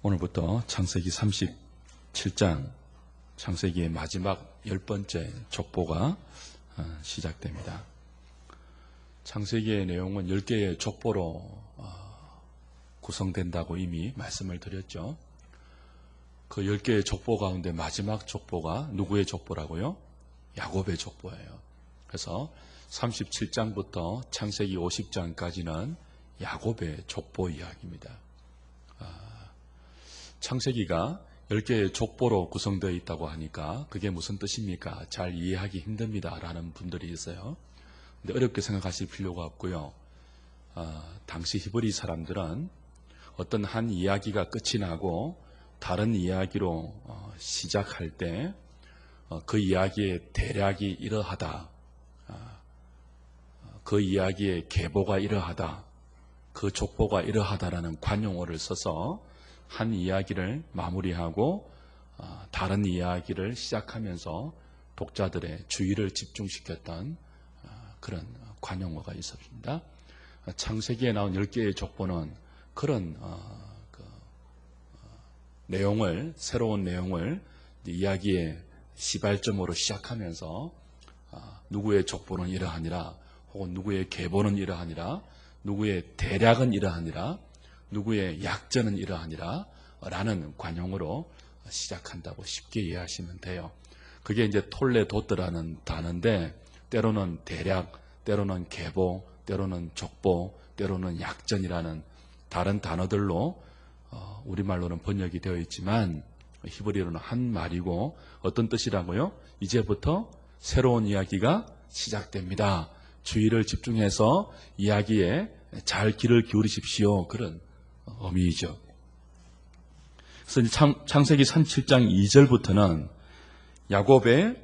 오늘부터 창세기 37장, 창세기의 마지막 10번째 족보가 시작됩니다. 창세기의 내용은 10개의 족보로 구성된다고 이미 말씀을 드렸죠. 그 10개의 족보 가운데 마지막 족보가 누구의 족보라고요? 야곱의 족보예요. 그래서 37장부터 창세기 50장까지는 야곱의 족보 이야기입니다. 창세기가 10개의 족보로 구성되어 있다고 하니까 그게 무슨 뜻입니까? 잘 이해하기 힘듭니다 라는 분들이 있어요. 근데 어렵게 생각하실 필요가 없고요. 당시 히브리 사람들은 어떤 한 이야기가 끝이 나고 다른 이야기로 시작할 때 그 이야기의 대략이 이러하다, 그 이야기의 계보가 이러하다, 그 족보가 이러하다라는 관용어를 써서 한 이야기를 마무리하고 다른 이야기를 시작하면서 독자들의 주의를 집중시켰던 그런 관용어가 있었습니다. 창세기에 나온 10개의 족보는 그런 내용을, 새로운 내용을 이야기의 시발점으로 시작하면서 누구의 족보는 이러하니라, 혹은 누구의 계보는 이러하니라, 누구의 대략은 이러하니라, 누구의 약전은 이러하니라 라는 관용으로 시작한다고 쉽게 이해하시면 돼요. 그게 이제 톨레도트라는 단어인데 때로는 대략, 때로는 계보, 때로는 족보, 때로는 약전이라는 다른 단어들로 우리말로는 번역이 되어 있지만 히브리어로는 한 말이고 어떤 뜻이라고요? 이제부터 새로운 이야기가 시작됩니다. 주의를 집중해서 이야기에 잘 귀를 기울이십시오. 그런 의미이죠. 그래서 창세기 37장 2절부터는 야곱의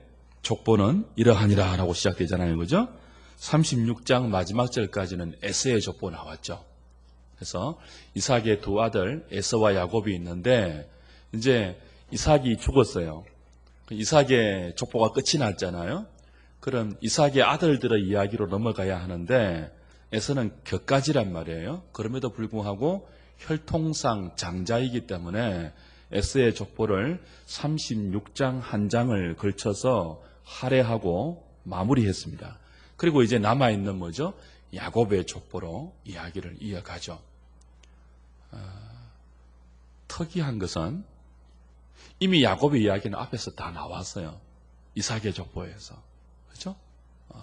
족보는 이러하니라 라고 시작되잖아요. 그죠? 36장 마지막 절까지는 에서의 족보 나왔죠. 그래서 이삭의 두 아들 에서와 야곱이 있는데 이제 이삭이 죽었어요. 이삭의 족보가 끝이 났잖아요. 그럼 이삭의 아들들의 이야기로 넘어가야 하는데 에서는 격가지란 말이에요. 그럼에도 불구하고 혈통상 장자이기 때문에 에서의 족보를 36장 한 장을 걸쳐서 할애하고 마무리했습니다. 그리고 이제 남아있는 뭐죠? 야곱의 족보로 이야기를 이어가죠. 특이한 것은 이미 야곱의 이야기는 앞에서 다 나왔어요. 이삭의 족보에서. 그렇죠?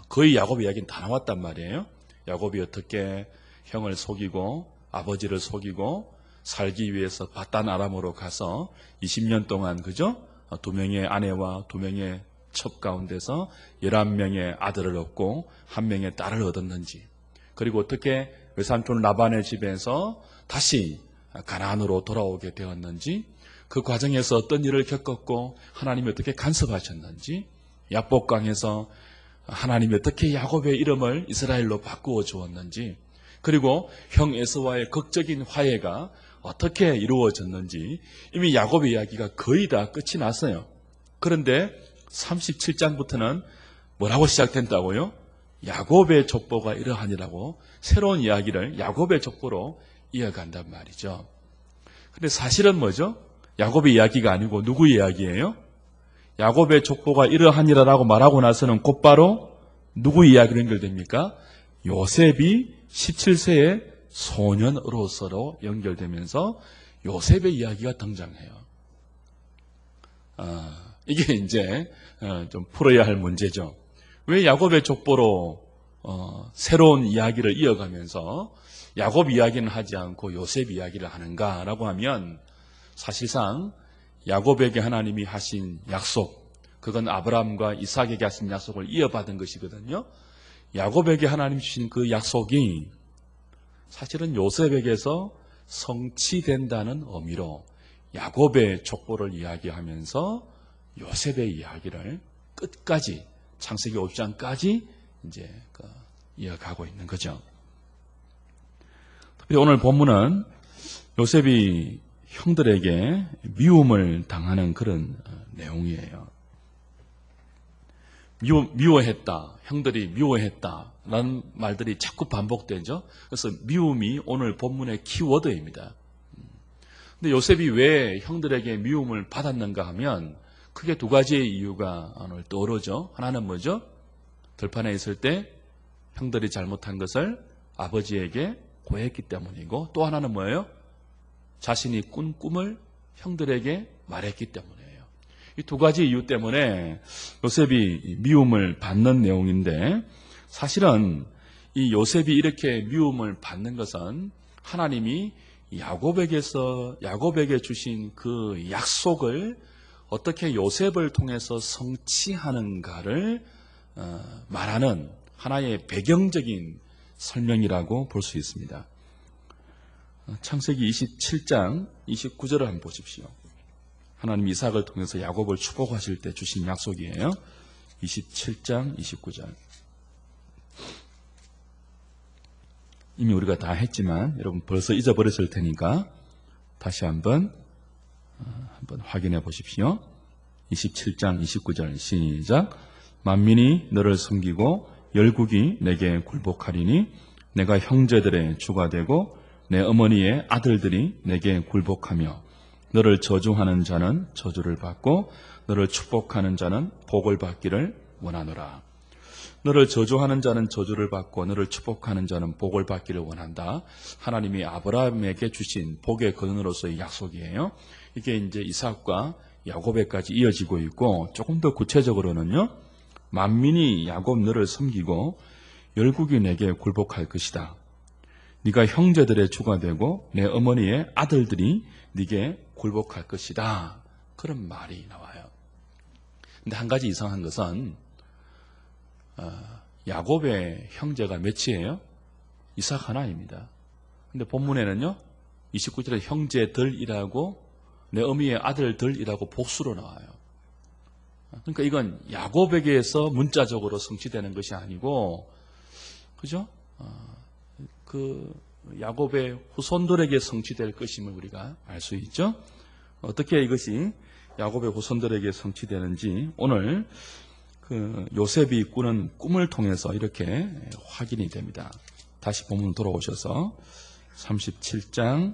거의 야곱의 이야기는 다 나왔단 말이에요. 야곱이 어떻게 형을 속이고 아버지를 속이고 살기 위해서 바단 아람으로 가서 20년 동안 그죠? 2명의 아내와 2명의 첩 가운데서 11명의 아들을 얻고 1명의 딸을 얻었는지, 그리고 어떻게 외삼촌 라반의 집에서 다시 가나안으로 돌아오게 되었는지, 그 과정에서 어떤 일을 겪었고 하나님이 어떻게 간섭하셨는지, 야복강에서 하나님이 어떻게 야곱의 이름을 이스라엘로 바꾸어 주었는지, 그리고 형 에서와의 극적인 화해가 어떻게 이루어졌는지 이미 야곱의 이야기가 거의 다 끝이 났어요. 그런데 37장부터는 뭐라고 시작된다고요? 야곱의 족보가 이러하니라고 새로운 이야기를 야곱의 족보로 이어간단 말이죠. 근데 사실은 뭐죠? 야곱의 이야기가 아니고 누구 이야기예요? 야곱의 족보가 이러하니라라고 말하고 나서는 곧바로 누구 이야기로 연결됩니까? 요셉이 17세의 소년으로서로 연결되면서 요셉의 이야기가 등장해요. 이게 이제 좀 풀어야 할 문제죠. 왜 야곱의 족보로 새로운 이야기를 이어가면서 야곱 이야기는 하지 않고 요셉 이야기를 하는가라고 하면, 사실상 야곱에게 하나님이 하신 약속, 그건 아브라함과 이삭에게 하신 약속을 이어받은 것이거든요. 야곱에게 하나님 주신 그 약속이 사실은 요셉에게서 성취된다는 의미로 야곱의 족보를 이야기하면서 요셉의 이야기를 끝까지 창세기 5장까지 이제 이어가고 있는 거죠. 특별히 오늘 본문은 요셉이 형들에게 미움을 당하는 그런 내용이에요. 미워했다, 형들이 미워했다라는 말들이 자꾸 반복되죠. 그래서 미움이 오늘 본문의 키워드입니다. 근데 요셉이 왜 형들에게 미움을 받았는가 하면 크게 두 가지의 이유가 오늘 떠오르죠. 하나는 뭐죠? 들판에 있을 때 형들이 잘못한 것을 아버지에게 고했기 때문이고, 또 하나는 뭐예요? 자신이 꾼 꿈을 형들에게 말했기 때문이에요. 이 두 가지 이유 때문에 요셉이 미움을 받는 내용인데, 사실은 이 요셉이 이렇게 미움을 받는 것은 하나님이 야곱에게 주신 그 약속을 어떻게 요셉을 통해서 성취하는가를 말하는 하나의 배경적인 설명이라고 볼 수 있습니다. 창세기 27장 29절을 한번 보십시오. 하나님 이삭을 통해서 야곱을 축복하실 때 주신 약속이에요. 27장 29절. 이미 우리가 다 했지만 여러분 벌써 잊어버렸을 테니까 다시 한번 확인해 보십시오. 27장 29절 시작. 만민이 너를 섬기고 열국이 내게 굴복하리니 내가 형제들의 주가 되고 내 어머니의 아들들이 내게 굴복하며 너를 저주하는 자는 저주를 받고 너를 축복하는 자는 복을 받기를 원하노라. 너를 저주하는 자는 저주를 받고 너를 축복하는 자는 복을 받기를 원한다. 하나님이 아브라함에게 주신 복의 근원으로서의 약속이에요. 이게 이제 이삭과 야곱에까지 이어지고 있고, 조금 더 구체적으로는요, 만민이 야곱 너를 섬기고 열국이 내게 굴복할 것이다. 네가 형제들의 주가 되고 내 어머니의 아들들이 네게 굴복할 것이다. 그런 말이 나와요. 근데 한 가지 이상한 것은 야곱의 형제가 몇이에요? 이삭 하나입니다. 근데 본문에는요 29절에 형제들이라고 내 어미의 아들들이라고 복수로 나와요. 그러니까 이건 야곱에게서 문자적으로 성취되는 것이 아니고, 그죠? 그 야곱의 후손들에게 성취될 것임을 우리가 알 수 있죠. 어떻게 이것이 야곱의 후손들에게 성취되는지 오늘 그 요셉이 꾸는 꿈을 통해서 이렇게 확인이 됩니다. 다시 본문 돌아오셔서 37장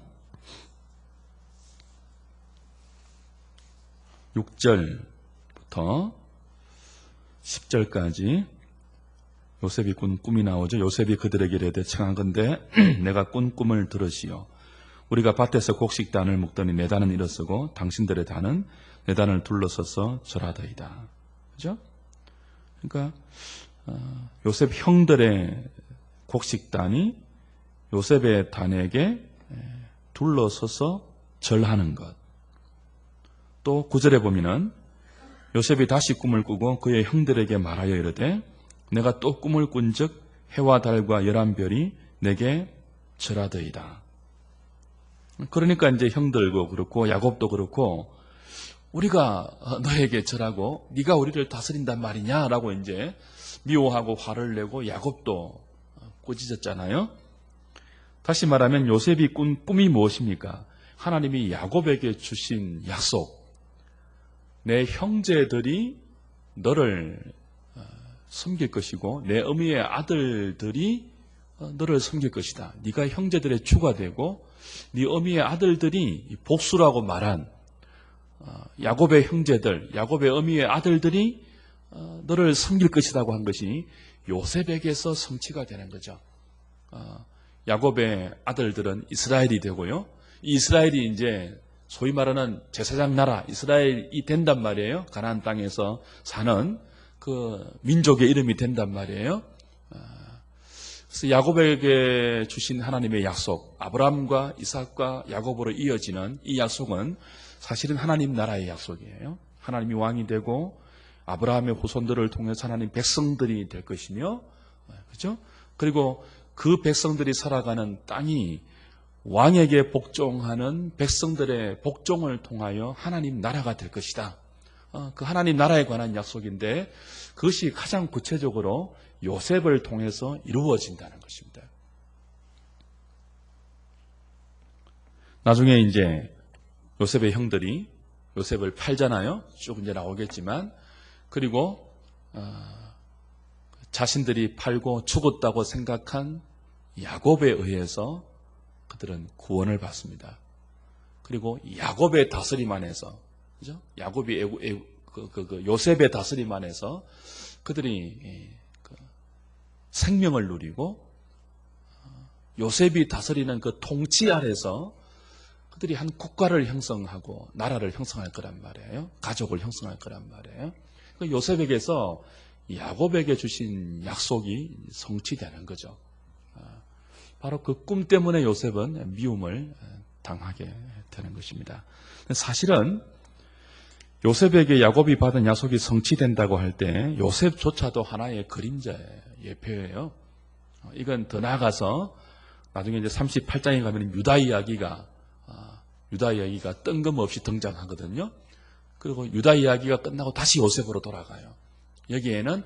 6절부터 10절까지 요셉이 꾼 꿈이 나오죠. 요셉이 그들에게 이르되 청하건대 내가 꾼 꿈을 들으시오. 우리가 밭에서 곡식단을 묶더니 내 단은 일어서고 당신들의 단은 내 단을 둘러서서 절하더이다. 그죠? 그러니까 요셉 형들의 곡식단이 요셉의 단에게 둘러서서 절하는 것. 또 9절에 보면은 요셉이 다시 꿈을 꾸고 그의 형들에게 말하여 이르되 내가 또 꿈을 꾼즉 해와 달과 11별이 내게 절하더이다. 그러니까 이제 형들도 그렇고 야곱도 그렇고 우리가 너에게 절하고 네가 우리를 다스린단 말이냐라고 이제 미워하고 화를 내고 야곱도 꾸짖었잖아요. 다시 말하면 요셉이 꾼 꿈이 무엇입니까? 하나님이 야곱에게 주신 약속. 내 형제들이 너를 섬길 것이고 내 어미의 아들들이 너를 섬길 것이다. 네가 형제들의 주가 되고 네 어미의 아들들이 복수라고 말한 야곱의 형제들, 야곱의 어미의 아들들이 너를 섬길 것이라고 한 것이 요셉에게서 성취가 되는 거죠. 야곱의 아들들은 이스라엘이 되고요. 이 이스라엘이 이제 소위 말하는 제사장 나라 이스라엘이 된단 말이에요. 가나안 땅에서 사는 그 민족의 이름이 된단 말이에요. 그래서 야곱에게 주신 하나님의 약속, 아브라함과 이삭과 야곱으로 이어지는 이 약속은 사실은 하나님 나라의 약속이에요. 하나님이 왕이 되고 아브라함의 후손들을 통해서 하나님 백성들이 될 것이며, 그렇죠? 그리고 그 백성들이 살아가는 땅이 왕에게 복종하는 백성들의 복종을 통하여 하나님 나라가 될 것이다. 그 하나님 나라에 관한 약속인데 그것이 가장 구체적으로 요셉을 통해서 이루어진다는 것입니다. 나중에 이제 요셉의 형들이 요셉을 팔잖아요. 쭉 이제 나오겠지만, 그리고 자신들이 팔고 죽었다고 생각한 야곱에 의해서 그들은 구원을 받습니다. 그리고 야곱의 다스림 안에서, 그죠? 야곱이 요셉의 다스림 안에서 그들이 생명을 누리고 요셉이 다스리는 그 통치 아래서 그들이 한 국가를 형성하고 나라를 형성할 거란 말이에요. 가족을 형성할 거란 말이에요. 요셉에게서 야곱에게 주신 약속이 성취되는 거죠. 바로 그 꿈 때문에 요셉은 미움을 당하게 되는 것입니다. 사실은 요셉에게 야곱이 받은 약속이 성취된다고 할 때 요셉조차도 하나의 그림자예요. 예표예요. 이건 더 나아가서 나중에 이제 38장에 가면 유다 이야기가 뜬금없이 등장하거든요. 그리고 유다 이야기가 끝나고 다시 요셉으로 돌아가요. 여기에는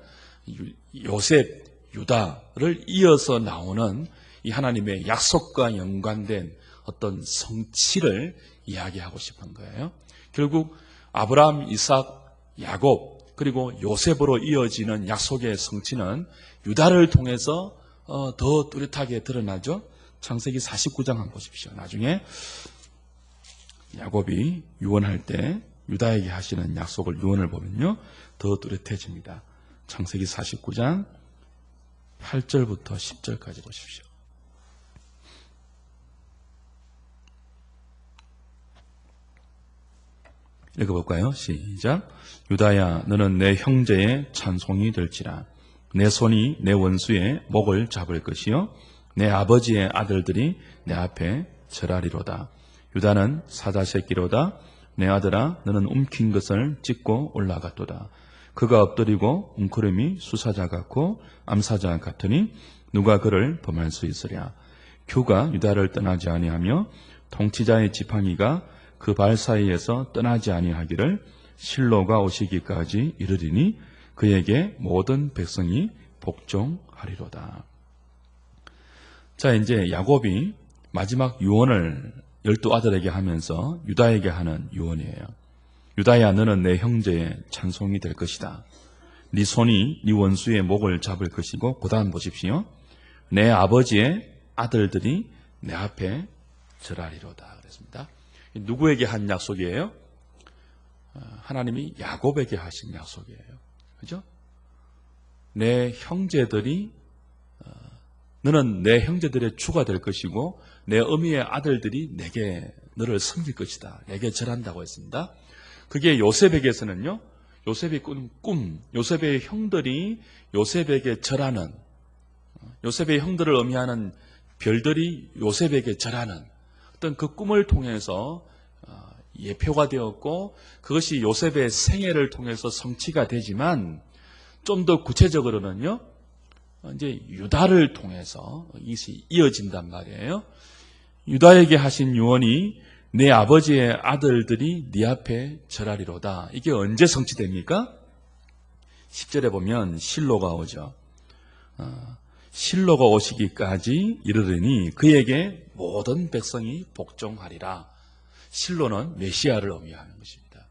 요셉, 유다를 이어서 나오는 이 하나님의 약속과 연관된 어떤 성취를 이야기하고 싶은 거예요. 결국 아브라함, 이삭, 야곱 그리고 요셉으로 이어지는 약속의 성취는 유다를 통해서 더 뚜렷하게 드러나죠. 창세기 49장 한번 보십시오. 나중에 야곱이 유언할 때 유다에게 하시는 약속을 유언을 보면요 더 뚜렷해집니다. 창세기 49장 8절부터 10절까지 보십시오. 읽어볼까요? 시작. 유다야, 너는 내 형제의 찬송이 될지라. 내 손이 내 원수의 목을 잡을 것이요 내 아버지의 아들들이 내 앞에 절하리로다. 유다는 사자 새끼로다. 내 아들아, 너는 움킨 것을 찢고 올라갔도다. 그가 엎드리고 웅크림이 수사자 같고 암사자 같으니 누가 그를 범할 수 있으랴. 규가 유다를 떠나지 아니하며 통치자의 지팡이가 그 발 사이에서 떠나지 아니하기를 실로가 오시기까지 이르리니 그에게 모든 백성이 복종하리로다. 자, 이제 야곱이 마지막 유언을 12아들에게 하면서 유다에게 하는 유언이에요. 유다야, 너는 내 형제의 찬송이 될 것이다. 네 손이 네 원수의 목을 잡을 것이고, 그 다음 보십시오. 내 아버지의 아들들이 내 앞에 절하리로다. 그랬습니다. 누구에게 한 약속이에요? 하나님이 야곱에게 하신 약속이에요. 그죠? 내 형제들이 너는 내 형제들의 주가 될 것이고 내 어미의 아들들이 내게 너를 섬길 것이다. 내게 절한다고 했습니다. 그게 요셉에게서는요. 요셉이 꾼 꿈, 요셉의 형들이 요셉에게 절하는, 요셉의 형들을 의미하는 별들이 요셉에게 절하는 어떤 그 꿈을 통해서 예표가 되었고 그것이 요셉의 생애를 통해서 성취가 되지만 좀 더 구체적으로는요. 이제 유다를 통해서 이것이 이어진단 말이에요. 유다에게 하신 유언이 내 아버지의 아들들이 네 앞에 절하리로다. 이게 언제 성취됩니까? 10절에 보면 실로가 오죠. 실로가 오시기까지 이르르니 그에게 모든 백성이 복종하리라. 실로는 메시아를 의미하는 것입니다.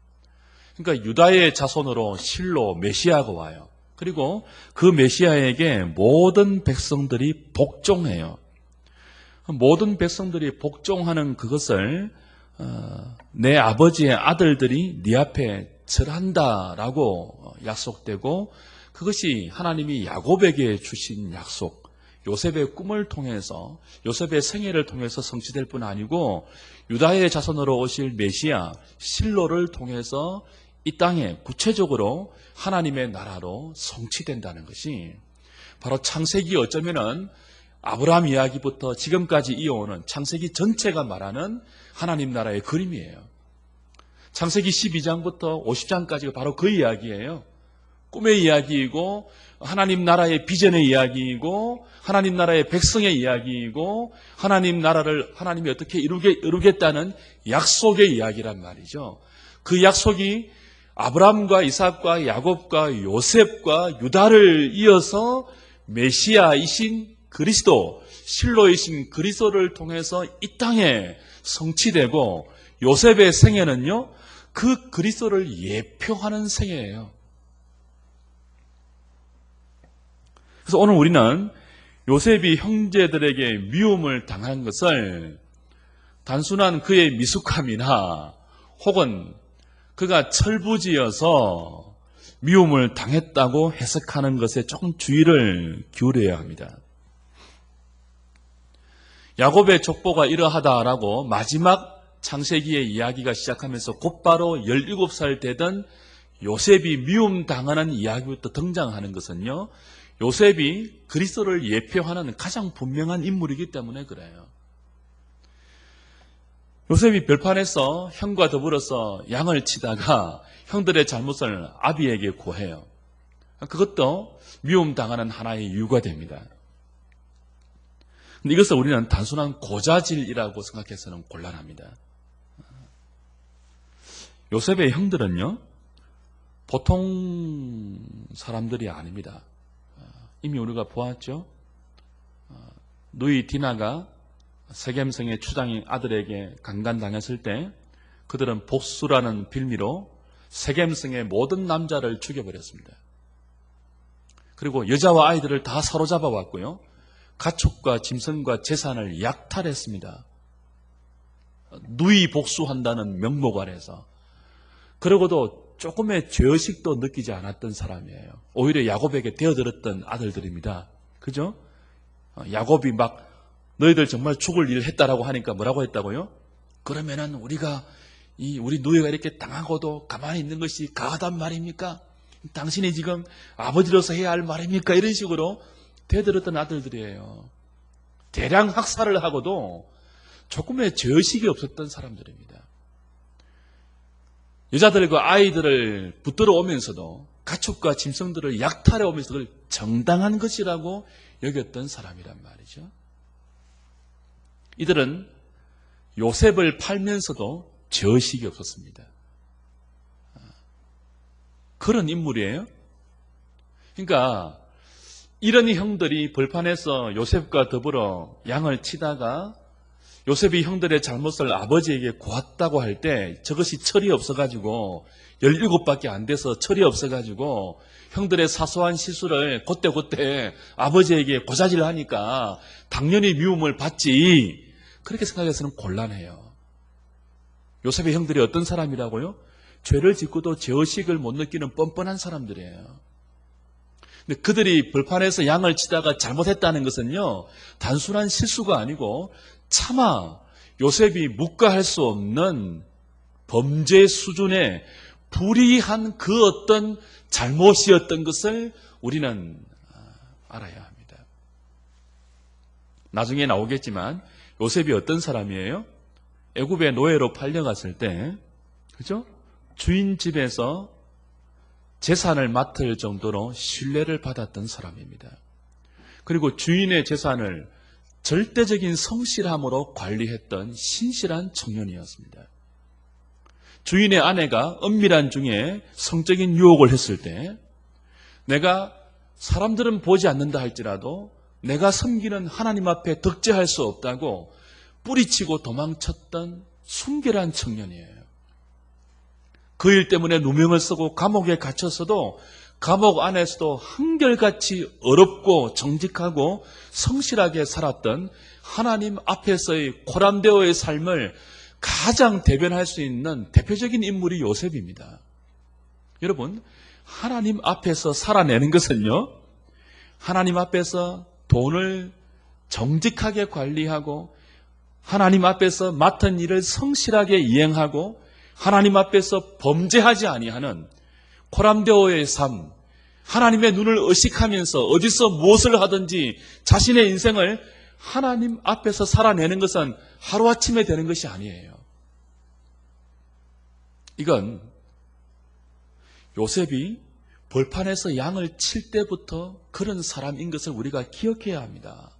그러니까 유다의 자손으로 실로 메시아가 와요. 그리고 그 메시아에게 모든 백성들이 복종해요. 모든 백성들이 복종하는 그것을 내 아버지의 아들들이 네 앞에 절한다라고 약속되고 그것이 하나님이 야곱에게 주신 약속, 요셉의 꿈을 통해서 요셉의 생애를 통해서 성취될 뿐 아니고 유다의 자손으로 오실 메시아 실로를 통해서 이 땅에 구체적으로 하나님의 나라로 성취된다는 것이 바로 창세기 어쩌면은 아브라함 이야기부터 지금까지 이어오는 창세기 전체가 말하는 하나님 나라의 그림이에요. 창세기 12장부터 50장까지가 바로 그 이야기예요. 꿈의 이야기이고 하나님 나라의 비전의 이야기이고 하나님 나라의 백성의 이야기이고 하나님 나라를 하나님이 어떻게 이루겠다는 약속의 이야기란 말이죠. 그 약속이 아브라함과 이삭과 야곱과 요셉과 유다를 이어서 메시아이신 그리스도, 실로이신 그리스도를 통해서 이 땅에 성취되고 요셉의 생애는요, 그 그리스도를 예표하는 생애예요. 그래서 오늘 우리는 요셉이 형제들에게 미움을 당한 것을 단순한 그의 미숙함이나 혹은 그가 철부지여서 미움을 당했다고 해석하는 것에 조금 주의를 기울여야 합니다. 야곱의 족보가 이러하다라고 마지막 창세기의 이야기가 시작하면서 곧바로 17살 되던 요셉이 미움당하는 이야기부터 등장하는 것은요, 요셉이 그리스도를 예표하는 가장 분명한 인물이기 때문에 그래요. 요셉이 별판에서 형과 더불어서 양을 치다가 형들의 잘못을 아비에게 고해요. 그것도 미움당하는 하나의 이유가 됩니다. 근데 이것을 우리는 단순한 고자질이라고 생각해서는 곤란합니다. 요셉의 형들은요, 보통 사람들이 아닙니다. 이미 우리가 보았죠. 누이 디나가 세겜성의 추장인 아들에게 강간당했을 때 그들은 복수라는 빌미로 세겜성의 모든 남자를 죽여버렸습니다. 그리고 여자와 아이들을 다 사로잡아 왔고요, 가축과 짐승과 재산을 약탈했습니다. 누이 복수한다는 명목 아래서. 그러고도 조금의 죄의식도 느끼지 않았던 사람이에요. 오히려 야곱에게 되어들었던 아들들입니다. 그죠? 야곱이 막 너희들 정말 죽을 일을 했다라고 하니까 뭐라고 했다고요? 그러면은 우리가 우리 누이가 이렇게 당하고도 가만히 있는 것이 가하단 말입니까? 당신이 지금 아버지로서 해야 할 말입니까? 이런 식으로 되어들었던 아들들이에요. 대량 학살을 하고도 조금의 죄의식이 없었던 사람들입니다. 여자들과 아이들을 붙들어 오면서도 가축과 짐승들을 약탈해 오면서 그걸 정당한 것이라고 여겼던 사람이란 말이죠. 이들은 요셉을 팔면서도 죄의식이 없었습니다. 그런 인물이에요. 그러니까 이런 형들이 벌판에서 요셉과 더불어 양을 치다가 요셉이 형들의 잘못을 아버지에게 고았다고 할 때 저것이 철이 없어가지고 17밖에 안 돼서 철이 없어가지고 형들의 사소한 실수를 그때그때 아버지에게 고자질하니까 당연히 미움을 받지, 그렇게 생각해서는 곤란해요. 요셉의 형들이 어떤 사람이라고요? 죄를 짓고도 죄의식을 못 느끼는 뻔뻔한 사람들이에요. 근데 그들이 벌판에서 양을 치다가 잘못했다는 것은요, 단순한 실수가 아니고 차마 요셉이 묵과할 수 없는 범죄 수준의 불이한 그 어떤 잘못이었던 것을 우리는 알아야 합니다. 나중에 나오겠지만 요셉이 어떤 사람이에요? 애굽의 노예로 팔려갔을 때, 그죠? 주인 집에서 재산을 맡을 정도로 신뢰를 받았던 사람입니다. 그리고 주인의 재산을 절대적인 성실함으로 관리했던 신실한 청년이었습니다. 주인의 아내가 은밀한 중에 성적인 유혹을 했을 때 내가 사람들은 보지 않는다 할지라도 내가 섬기는 하나님 앞에 덕죄할 수 없다고 뿌리치고 도망쳤던 순결한 청년이에요. 그 일 때문에 누명을 쓰고 감옥에 갇혔어도 감옥 안에서도 한결같이 어렵고 정직하고 성실하게 살았던 하나님 앞에서의 코람데오의 삶을 가장 대변할 수 있는 대표적인 인물이 요셉입니다. 여러분, 하나님 앞에서 살아내는 것은요, 하나님 앞에서 돈을 정직하게 관리하고 하나님 앞에서 맡은 일을 성실하게 이행하고 하나님 앞에서 범죄하지 아니하는 코람데오의 삶, 하나님의 눈을 의식하면서 어디서 무엇을 하든지 자신의 인생을 하나님 앞에서 살아내는 것은 하루아침에 되는 것이 아니에요. 이건 요셉이 벌판에서 양을 칠 때부터 그런 사람인 것을 우리가 기억해야 합니다.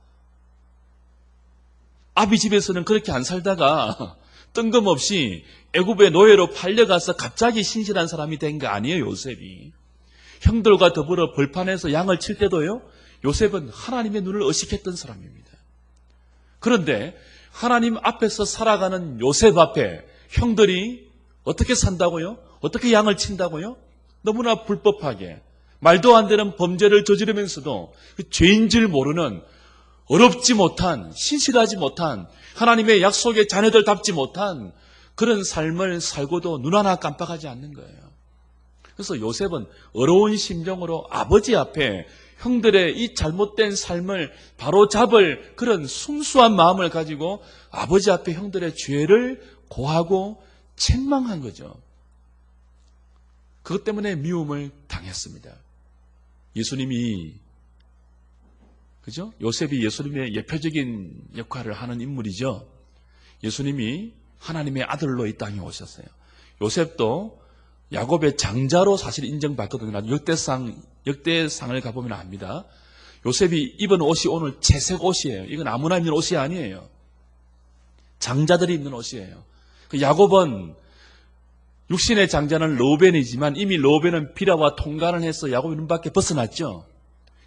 아비 집에서는 그렇게 안 살다가 뜬금없이 애굽의 노예로 팔려가서 갑자기 신실한 사람이 된 게 아니에요, 요셉이. 형들과 더불어 벌판에서 양을 칠 때도요, 요셉은 하나님의 눈을 의식했던 사람입니다. 그런데 하나님 앞에서 살아가는 요셉 앞에 형들이 어떻게 산다고요? 어떻게 양을 친다고요? 너무나 불법하게 말도 안 되는 범죄를 저지르면서도 그 죄인 줄 모르는 어렵지 못한, 신실하지 못한, 하나님의 약속의 자녀들답지 못한 그런 삶을 살고도 눈 하나 깜빡하지 않는 거예요. 그래서 요셉은 어려운 심정으로 아버지 앞에 형들의 이 잘못된 삶을 바로잡을 그런 순수한 마음을 가지고 아버지 앞에 형들의 죄를 고하고 책망한 거죠. 그것 때문에 미움을 당했습니다. 예수님이, 그죠? 요셉이 예수님의 예표적인 역할을 하는 인물이죠. 예수님이 하나님의 아들로 이 땅에 오셨어요. 요셉도 야곱의 장자로 사실 인정받거든요. 역대상을 가보면 압니다. 요셉이 입은 옷이 오늘 채색 옷이에요. 이건 아무나 입는 옷이 아니에요. 장자들이 입는 옷이에요. 야곱은 육신의 장자는 르우벤이지만 이미 르우벤은 비라와 통간을 해서 야곱의 눈밖에 벗어났죠.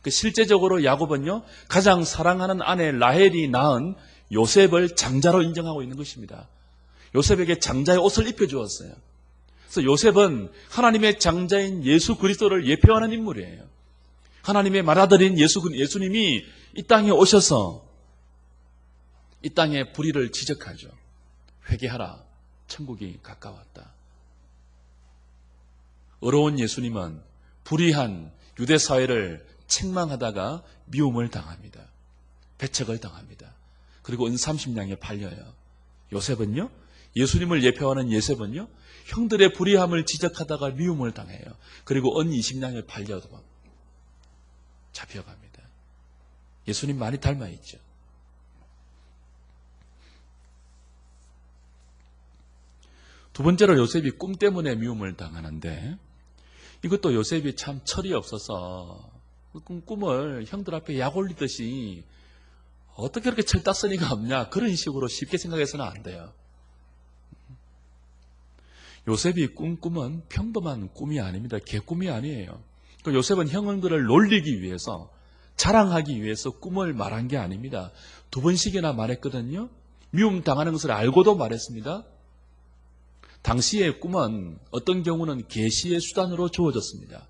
실제적으로 야곱은요, 가장 사랑하는 아내 라헬이 낳은 요셉을 장자로 인정하고 있는 것입니다. 요셉에게 장자의 옷을 입혀주었어요. 그래서 요셉은 하나님의 장자인 예수 그리스도를 예표하는 인물이에요. 하나님의 맏아들인 예수님이 이 땅에 오셔서 이 땅의 불의를 지적하죠. 회개하라, 천국이 가까웠다. 어려운 예수님은 불의한 유대 사회를 책망하다가 미움을 당합니다. 배척을 당합니다. 그리고 은30냥에 팔려요. 요셉은요, 예수님을 예표하는 요셉은요, 형들의 불의함을 지적하다가 미움을 당해요. 그리고 은20냥에 팔려도 잡혀갑니다. 예수님 많이 닮아 있죠. 두 번째로 요셉이 꿈 때문에 미움을 당하는데, 이것도 요셉이 참 철이 없어서 꿈을 형들 앞에 약 올리듯이 어떻게 그렇게 철딱서니가 없냐, 그런 식으로 쉽게 생각해서는 안 돼요. 요셉이 꿈은 평범한 꿈이 아닙니다. 개꿈이 아니에요. 요셉은 형들을 놀리기 위해서, 자랑하기 위해서 꿈을 말한 게 아닙니다. 2번씩이나 말했거든요. 미움 당하는 것을 알고도 말했습니다. 당시의 꿈은 어떤 경우는 계시의 수단으로 주어졌습니다.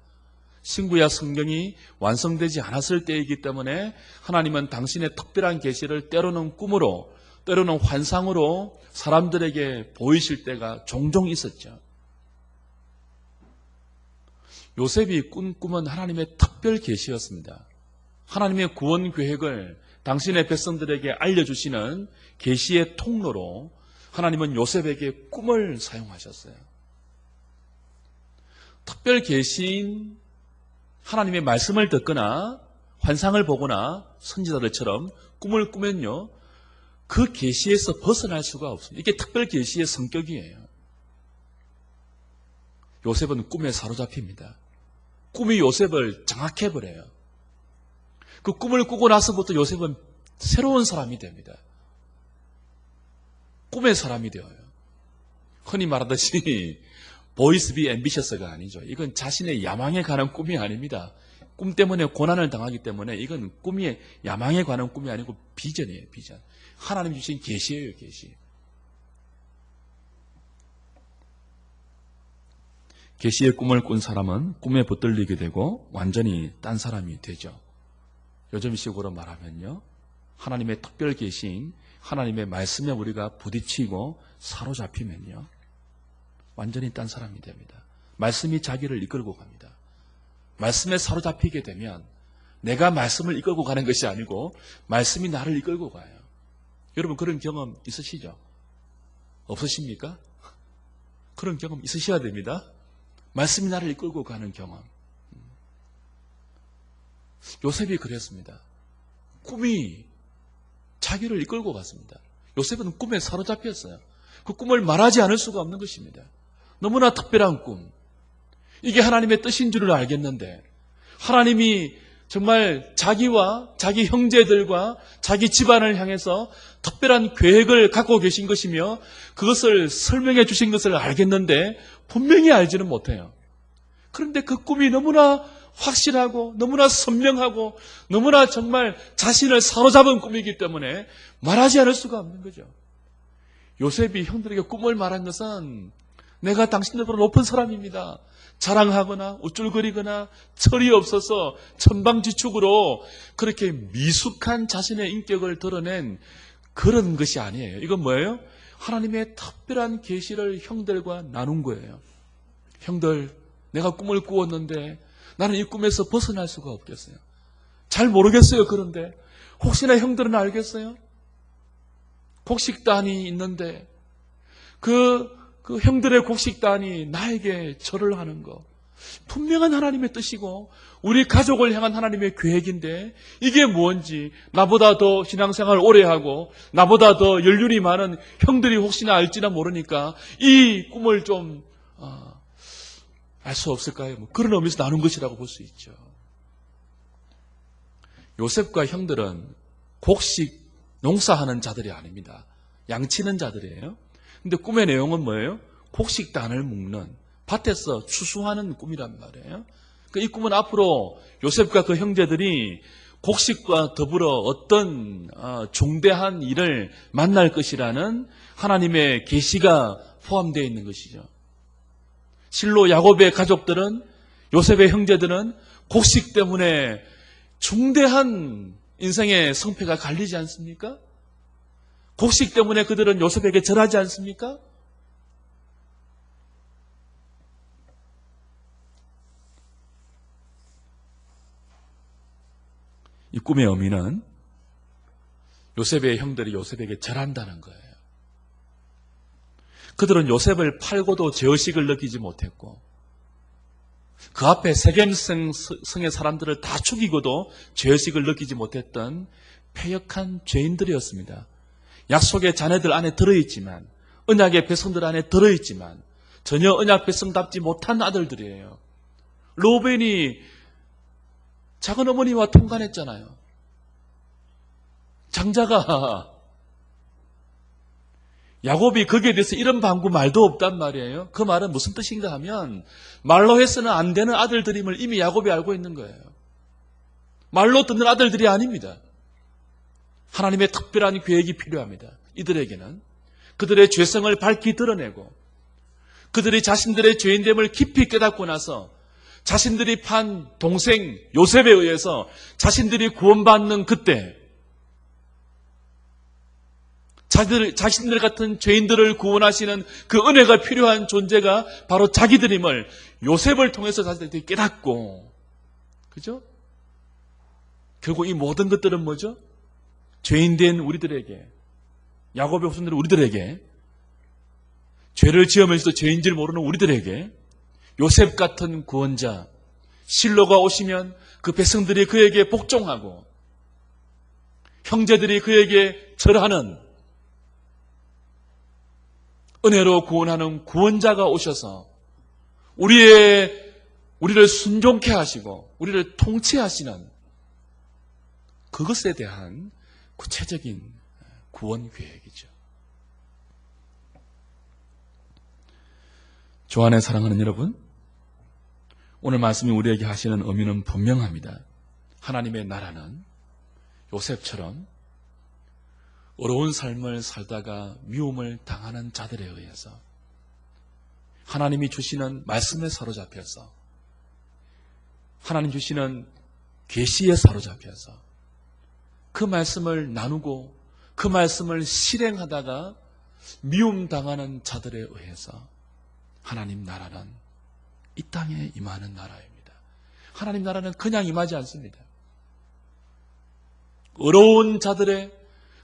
신구약 성경이 완성되지 않았을 때이기 때문에 하나님은 당신의 특별한 계시를 때로는 꿈으로, 때로는 환상으로 사람들에게 보이실 때가 종종 있었죠. 요셉이 꾼 꿈은 하나님의 특별 계시였습니다. 하나님의 구원 계획을 당신의 백성들에게 알려주시는 계시의 통로로 하나님은 요셉에게 꿈을 사용하셨어요. 특별 계시인 하나님의 말씀을 듣거나 환상을 보거나 선지자들처럼 꿈을 꾸면요, 그 계시에서 벗어날 수가 없습니다. 이게 특별 계시의 성격이에요. 요셉은 꿈에 사로잡힙니다. 꿈이 요셉을 장악해버려요. 그 꿈을 꾸고 나서부터 요셉은 새로운 사람이 됩니다. 꿈의 사람이 되어요. 흔히 말하듯이 boys be ambitious가 아니죠. 이건 자신의 야망에 관한 꿈이 아닙니다. 꿈 때문에 고난을 당하기 때문에 이건 꿈이 야망에 관한 꿈이 아니고 비전이에요. 비전. 하나님 주신 계시예요. 계시. 계시의 꿈을 꾼 사람은 꿈에 붙들리게 되고 완전히 딴 사람이 되죠. 요즘식으로 말하면요, 하나님의 특별 계시인 하나님의 말씀에 우리가 부딪히고 사로잡히면요, 완전히 딴 사람이 됩니다. 말씀이 자기를 이끌고 갑니다. 말씀에 사로잡히게 되면 내가 말씀을 이끌고 가는 것이 아니고 말씀이 나를 이끌고 가요. 여러분 그런 경험 있으시죠? 없으십니까? 그런 경험 있으셔야 됩니다. 말씀이 나를 이끌고 가는 경험. 요셉이 그랬습니다. 꿈이 자기를 이끌고 갔습니다. 요셉은 꿈에 사로잡혔어요. 그 꿈을 말하지 않을 수가 없는 것입니다. 너무나 특별한 꿈. 이게 하나님의 뜻인 줄을 알겠는데 하나님이 정말 자기와 자기 형제들과 자기 집안을 향해서 특별한 계획을 갖고 계신 것이며 그것을 설명해 주신 것을 알겠는데 분명히 알지는 못해요. 그런데 그 꿈이 너무나 확실하고 너무나 선명하고 너무나 정말 자신을 사로잡은 꿈이기 때문에 말하지 않을 수가 없는 거죠. 요셉이 형들에게 꿈을 말한 것은 내가 당신들보다 높은 사람입니다. 자랑하거나 우쭐거리거나 철이 없어서 천방지축으로 그렇게 미숙한 자신의 인격을 드러낸 그런 것이 아니에요. 이건 뭐예요? 하나님의 특별한 계시를 형들과 나눈 거예요. 형들, 내가 꿈을 꾸었는데 나는 이 꿈에서 벗어날 수가 없겠어요. 잘 모르겠어요. 그런데 혹시나 형들은 알겠어요? 곡식단이 있는데 그 형들의 곡식단이 나에게 절을 하는 거, 분명한 하나님의 뜻이고 우리 가족을 향한 하나님의 계획인데 이게 뭔지 나보다 더 신앙생활 오래 하고 나보다 더 연륜이 많은 형들이 혹시나 알지나 모르니까 이 꿈을 좀 알 수 없을까요? 뭐 그런 의미에서 나눈 것이라고 볼 수 있죠. 요셉과 형들은 곡식 농사하는 자들이 아닙니다. 양치는 자들이에요. 근데 꿈의 내용은 뭐예요? 곡식단을 묶는, 밭에서 추수하는 꿈이란 말이에요. 그러니까 이 꿈은 앞으로 요셉과 그 형제들이 곡식과 더불어 어떤 중대한 일을 만날 것이라는 하나님의 계시가 포함되어 있는 것이죠. 실로 야곱의 가족들은, 요셉의 형제들은 곡식 때문에 중대한 인생의 성패가 갈리지 않습니까? 곡식 때문에 그들은 요셉에게 절하지 않습니까? 이 꿈의 의미는 요셉의 형들이 요셉에게 절한다는 거예요. 그들은 요셉을 팔고도 죄의식을 느끼지 못했고 그 앞에 세겜성의 사람들을 다 죽이고도 죄의식을 느끼지 못했던 패역한 죄인들이었습니다. 약속의 자녀들 안에 들어있지만, 언약의 백성들 안에 들어있지만 전혀 언약 백성답지 못한 아들들이에요. 로벤이 작은 어머니와 통관했잖아요. 장자가 야곱이 거기에 대해서 이런 방구 말도 없단 말이에요. 그 말은 무슨 뜻인가 하면 말로 해서는 안 되는 아들들임을 이미 야곱이 알고 있는 거예요. 말로 듣는 아들들이 아닙니다. 하나님의 특별한 계획이 필요합니다. 이들에게는 그들의 죄성을 밝히 드러내고 그들이 자신들의 죄인됨을 깊이 깨닫고 나서 자신들이 판 동생 요셉에 의해서 자신들이 구원받는 그때 자신들 같은 죄인들을 구원하시는 그 은혜가 필요한 존재가 바로 자기들임을 요셉을 통해서 자신들이 깨닫고, 그죠? 결국 이 모든 것들은 뭐죠? 죄인된 우리들에게, 야곱의 후손들은 우리들에게, 죄를 지으면서도 죄인 줄 모르는 우리들에게 요셉 같은 구원자 실로가 오시면 그 백성들이 그에게 복종하고 형제들이 그에게 절하는, 은혜로 구원하는 구원자가 오셔서 우리를 순종케 하시고 우리를 통치하시는 그것에 대한 구체적인 구원 계획이죠. 주 안에 사랑하는 여러분, 오늘 말씀이 우리에게 하시는 의미는 분명합니다. 하나님의 나라는 요셉처럼 어려운 삶을 살다가 미움을 당하는 자들에 의해서 하나님이 주시는 말씀에 사로잡혀서 하나님 주시는 계시에 사로잡혀서 그 말씀을 나누고 그 말씀을 실행하다가 미움 당하는 자들에 의해서 하나님 나라는 이 땅에 임하는 나라입니다. 하나님 나라는 그냥 임하지 않습니다. 어려운 자들의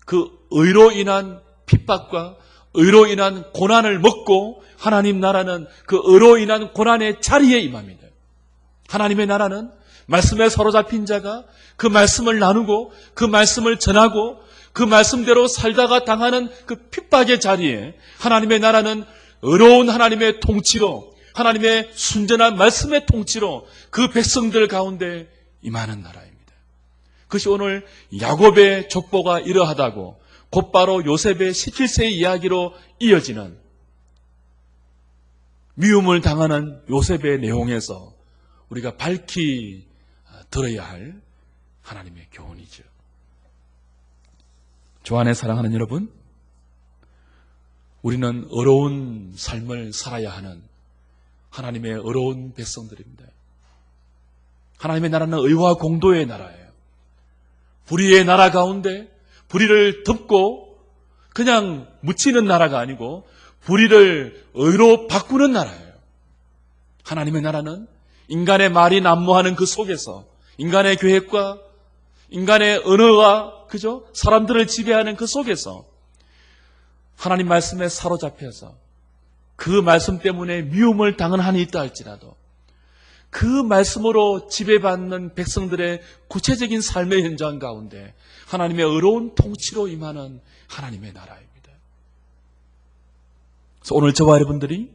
그 의로 인한 핍박과 의로 인한 고난을 먹고 하나님 나라는 그 의로 인한 고난의 자리에 임합니다. 하나님의 나라는 말씀에 사로잡힌 자가 그 말씀을 나누고 그 말씀을 전하고 그 말씀대로 살다가 당하는 그 핍박의 자리에 하나님의 나라는 의로운 하나님의 통치로, 하나님의 순전한 말씀의 통치로 그 백성들 가운데 임하는 나라입니다. 그것이 오늘 야곱의 족보가 이러하다고 곧바로 요셉의 17세의 이야기로 이어지는 미움을 당하는 요셉의 내용에서 우리가 밝히 들어야 할 하나님의 교훈이죠. 주 안에 사랑하는 여러분, 우리는 어려운 삶을 살아야 하는 하나님의 어려운 백성들입니다. 하나님의 나라는 의와 공도의 나라예요. 불의의 나라 가운데 불의를 덮고 그냥 묻히는 나라가 아니고 불의를 의로 바꾸는 나라예요. 하나님의 나라는 인간의 말이 난무하는 그 속에서 인간의 계획과 인간의 언어가 그죠? 사람들을 지배하는 그 속에서 하나님 말씀에 사로잡혀서 그 말씀 때문에 미움을 당한 한이 있다 할지라도 그 말씀으로 지배받는 백성들의 구체적인 삶의 현장 가운데 하나님의 의로운 통치로 임하는 하나님의 나라입니다. 그래서 오늘 저와 여러분들이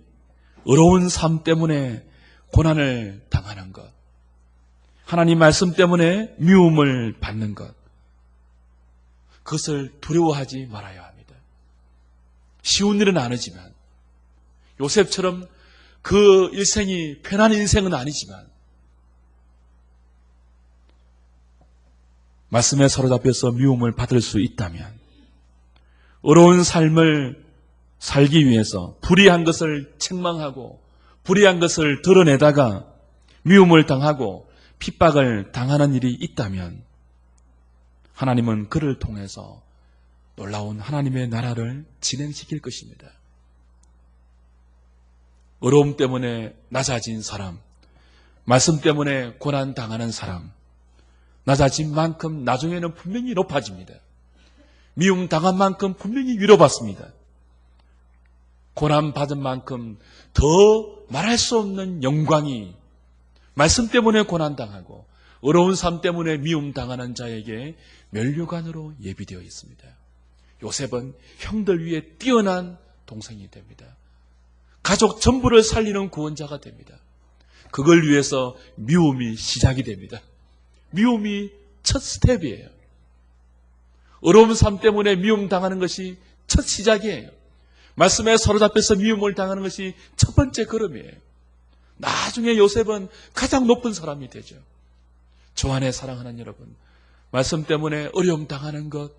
의로운 삶 때문에 고난을 당하는 것, 하나님 말씀 때문에 미움을 받는 것, 그것을 두려워하지 말아야 합니다. 쉬운 일은 아니지만 요셉처럼 그 일생이 편한 인생은 아니지만 말씀에 사로잡혀서 미움을 받을 수 있다면 어려운 삶을 살기 위해서 불의한 것을 책망하고 불의한 것을 드러내다가 미움을 당하고 핍박을 당하는 일이 있다면 하나님은 그를 통해서 놀라운 하나님의 나라를 진행시킬 것입니다. 어려움 때문에 낮아진 사람, 말씀 때문에 고난당하는 사람, 낮아진 만큼 나중에는 분명히 높아집니다. 미움 당한 만큼 분명히 위로받습니다. 고난받은 만큼 더 말할 수 없는 영광이 말씀 때문에 고난당하고 어려운 삶 때문에 미움 당하는 자에게 면류관으로 예비되어 있습니다. 요셉은 형들 위에 뛰어난 동생이 됩니다. 가족 전부를 살리는 구원자가 됩니다. 그걸 위해서 미움이 시작이 됩니다. 미움이 첫 스텝이에요. 어려운 삶 때문에 미움 당하는 것이 첫 시작이에요. 말씀에 사로잡혀서 미움을 당하는 것이 첫 번째 걸음이에요. 나중에 요셉은 가장 높은 사람이 되죠. 저 안에 사랑하는 여러분, 말씀 때문에 어려움 당하는 것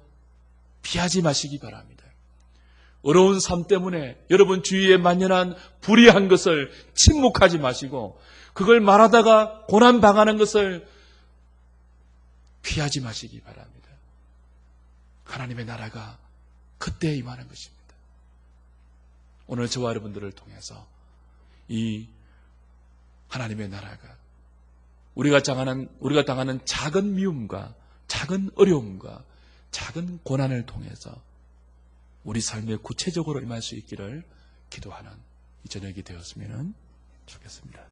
피하지 마시기 바랍니다. 어려운 삶 때문에 여러분 주위에 만연한 불의한 것을 침묵하지 마시고 그걸 말하다가 고난 당하는 것을 피하지 마시기 바랍니다. 하나님의 나라가 그때 임하는 것입니다. 오늘 저와 여러분들을 통해서 이 하나님의 나라가 우리가 당하는 작은 미움과 작은 어려움과 작은 고난을 통해서 우리 삶에 구체적으로 임할 수 있기를 기도하는 이 저녁이 되었으면 좋겠습니다.